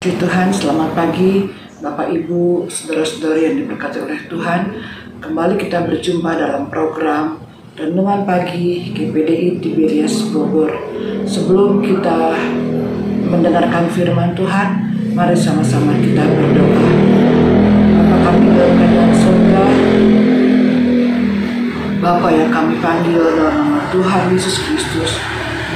Kasih Tuhan, selamat pagi Bapak Ibu, saudara-saudari yang diberkati oleh Tuhan. Kembali kita berjumpa dalam program Renungan Pagi GPDI Tiberias Bogor. Sebelum kita mendengarkan firman Tuhan, mari sama-sama kita berdoa. Bapa kami dalam kerajaan surga, Bapa yang kami panggil dalam nama Tuhan Yesus Kristus,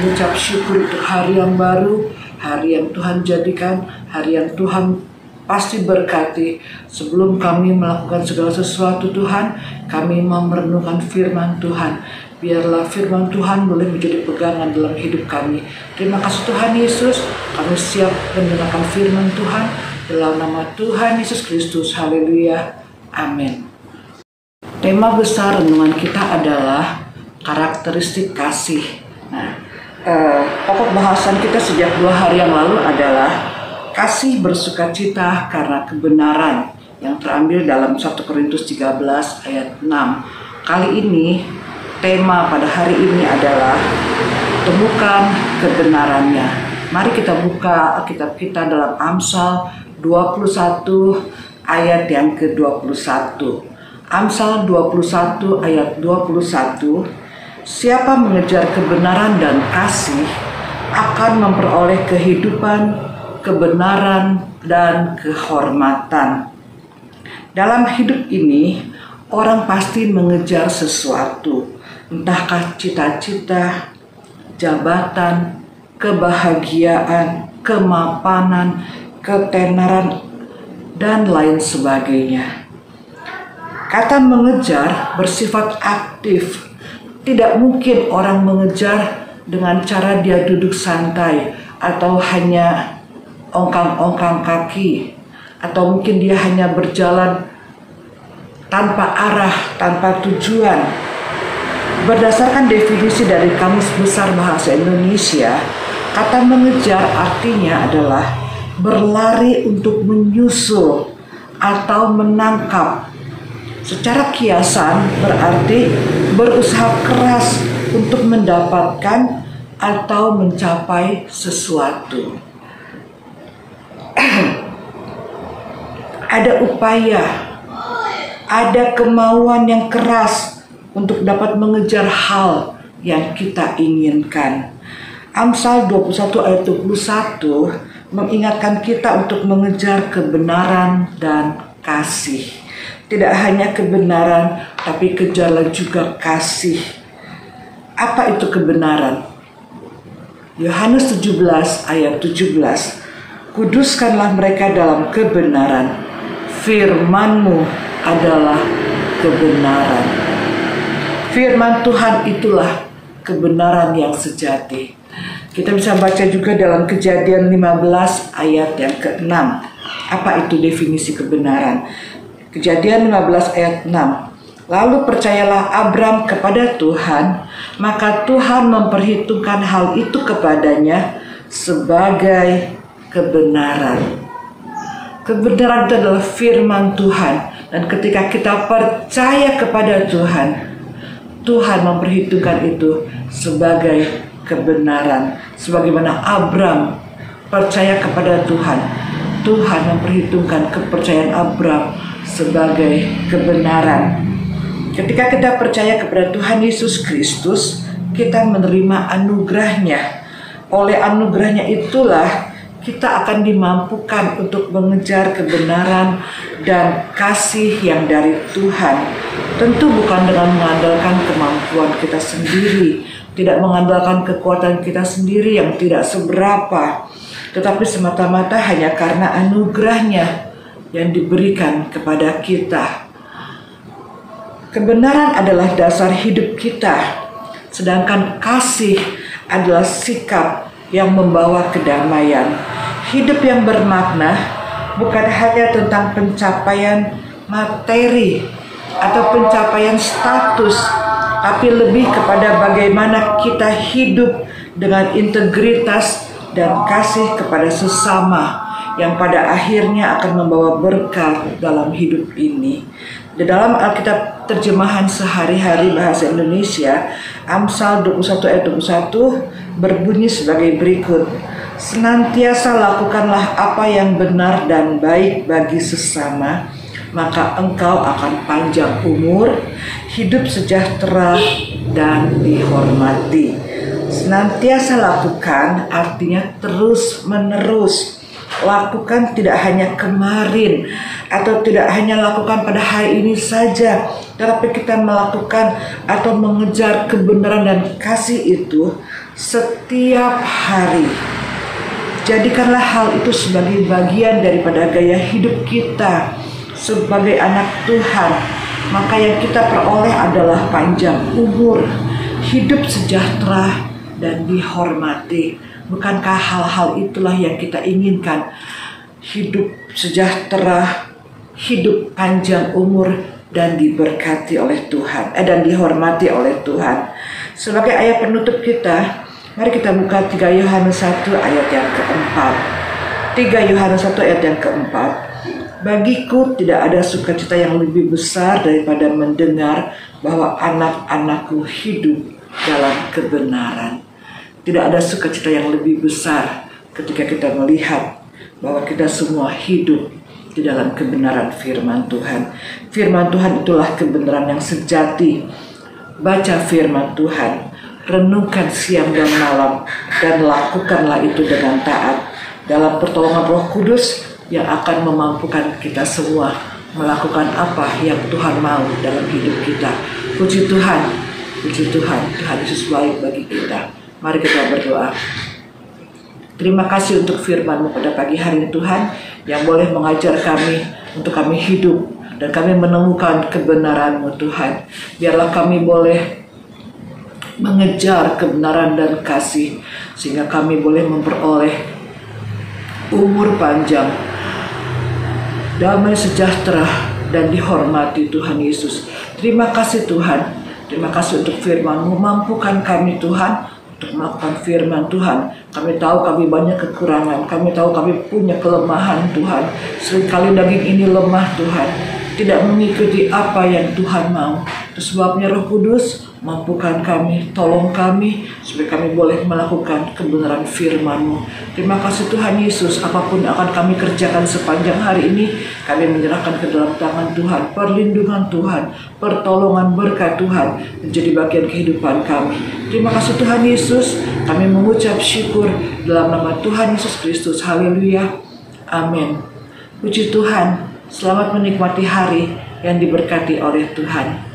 mengucap syukur untuk hari yang baru, hari yang Tuhan jadikan, hari yang Tuhan pasti berkati. Sebelum kami melakukan segala sesuatu Tuhan, kami mau merenungkan firman Tuhan. Biarlah firman Tuhan boleh menjadi pegangan dalam hidup kami. Terima kasih Tuhan Yesus, kami siap mendengarkan firman Tuhan dalam nama Tuhan Yesus Kristus. Haleluya, amin. Tema besar renungan kita adalah karakteristik kasih. Pokok bahasan kita sejak 2 hari yang lalu adalah kasih bersukacita karena kebenaran yang terambil dalam 1 Korintus 13 ayat 6. Kali ini tema pada hari ini adalah temukan kebenarannya. Mari kita buka Alkitab kita dalam Amsal 21 ayat yang ke-21. Amsal 21 ayat 21. Siapa mengejar kebenaran dan kasih akan memperoleh kehidupan, kebenaran, dan kehormatan. Dalam hidup ini, orang pasti mengejar sesuatu, entahkah cita-cita, jabatan, kebahagiaan, kemapanan, ketenaran, dan lain sebagainya. Kata mengejar bersifat aktif. Tidak mungkin orang mengejar dengan cara dia duduk santai atau hanya ongkang-ongkang kaki, atau mungkin dia hanya berjalan tanpa arah, tanpa tujuan. Berdasarkan definisi dari Kamus Besar Bahasa Indonesia, kata mengejar artinya adalah berlari untuk menyusul atau menangkap. Secara kiasan berarti berusaha keras untuk mendapatkan atau mencapai sesuatu. Ada upaya, ada kemauan yang keras untuk dapat mengejar hal yang kita inginkan. Amsal 21 ayat 21 mengingatkan kita untuk mengejar kebenaran dan kasih. Tidak hanya kebenaran, tapi kejarlah juga kasih. Apa itu kebenaran? Yohanes 17 ayat 17. Kuduskanlah mereka dalam kebenaran. Firman-Mu adalah kebenaran. Firman Tuhan itulah kebenaran yang sejati. Kita bisa baca juga dalam Kejadian 15 ayat yang ke-6. Apa itu definisi kebenaran? Kejadian 15 ayat 6. Lalu percayalah Abram kepada Tuhan, maka Tuhan memperhitungkan hal itu kepadanya sebagai kebenaran. Kebenaran itu adalah firman Tuhan, dan ketika kita percaya kepada Tuhan, Tuhan memperhitungkan itu sebagai kebenaran. Sebagaimana Abram percaya kepada Tuhan, Tuhan memperhitungkan kepercayaan Abram sebagai kebenaran. Ketika kita percaya kepada Tuhan Yesus Kristus, kita menerima anugerahnya. Oleh anugerahnya itulah kita akan dimampukan untuk mengejar kebenaran dan kasih yang dari Tuhan. Tentu bukan dengan mengandalkan kemampuan kita sendiri, tidak mengandalkan kekuatan kita sendiri yang tidak seberapa, tetapi semata-mata hanya karena anugerahnya yang diberikan kepada kita. Kebenaran adalah dasar hidup kita, sedangkan kasih adalah sikap yang membawa kedamaian. Hidup yang bermakna bukan hanya tentang pencapaian materi atau pencapaian status, tapi lebih kepada bagaimana kita hidup dengan integritas dan kasih kepada sesama, yang pada akhirnya akan membawa berkat dalam hidup ini. Di dalam Alkitab terjemahan sehari-hari bahasa Indonesia, Amsal 21 ayat 21 berbunyi sebagai berikut. Senantiasa lakukanlah apa yang benar dan baik bagi sesama, maka engkau akan panjang umur, hidup sejahtera, dan dihormati. Senantiasa lakukan artinya terus menerus. Lakukan tidak hanya kemarin atau tidak hanya lakukan pada hari ini saja, tetapi kita melakukan atau mengejar kebenaran dan kasih itu setiap hari. Jadikanlah hal itu sebagai bagian daripada gaya hidup kita sebagai anak Tuhan. Maka yang kita peroleh adalah panjang umur, hidup sejahtera, dan dihormati. Bukankah hal-hal itulah yang kita inginkan? Hidup sejahtera, hidup panjang umur, dan diberkati oleh Tuhan, dan dihormati oleh Tuhan. Sebagai ayat penutup kita, mari kita buka 3 Yohanes 1 ayat yang keempat. 3 Yohanes 1 ayat yang keempat. Bagiku tidak ada sukacita yang lebih besar daripada mendengar bahwa anak-anakku hidup dalam kebenaran. Tidak ada sukacita yang lebih besar ketika kita melihat bahwa kita semua hidup di dalam kebenaran firman Tuhan. Firman Tuhan itulah kebenaran yang sejati. Baca firman Tuhan, renungkan siang dan malam, dan lakukanlah itu dengan taat dalam pertolongan Roh Kudus yang akan memampukan kita semua melakukan apa yang Tuhan mau dalam hidup kita. Puji Tuhan, puji Tuhan, Tuhan Yesus baik bagi kita. Mari kita berdoa. Terima kasih untuk firman-Mu pada pagi hari ini Tuhan, yang boleh mengajar kami untuk kami hidup dan kami menemukan kebenaran-Mu Tuhan. Biarlah kami boleh mengejar kebenaran dan kasih, sehingga kami boleh memperoleh umur panjang, damai sejahtera, dan dihormati Tuhan Yesus. Terima kasih Tuhan. Terima kasih untuk firman-Mu. Mampukan kami Tuhan untuk melakukan firman Tuhan. Kami tahu kami banyak kekurangan, kami tahu kami punya kelemahan Tuhan. Seringkali daging ini lemah Tuhan, tidak mengikuti apa yang Tuhan mau. Itu sebabnya Roh Kudus mampukan kami, tolong kami supaya kami boleh melakukan kebenaran firman-Mu. Terima kasih Tuhan Yesus. Apapun yang akan kami kerjakan sepanjang hari ini, kami menyerahkan ke dalam tangan Tuhan. Perlindungan Tuhan, pertolongan berkat Tuhan menjadi bagian kehidupan kami. Terima kasih Tuhan Yesus. Kami mengucap syukur dalam nama Tuhan Yesus Kristus. Haleluya. Amin. Puji Tuhan. Selamat menikmati hari yang diberkati oleh Tuhan.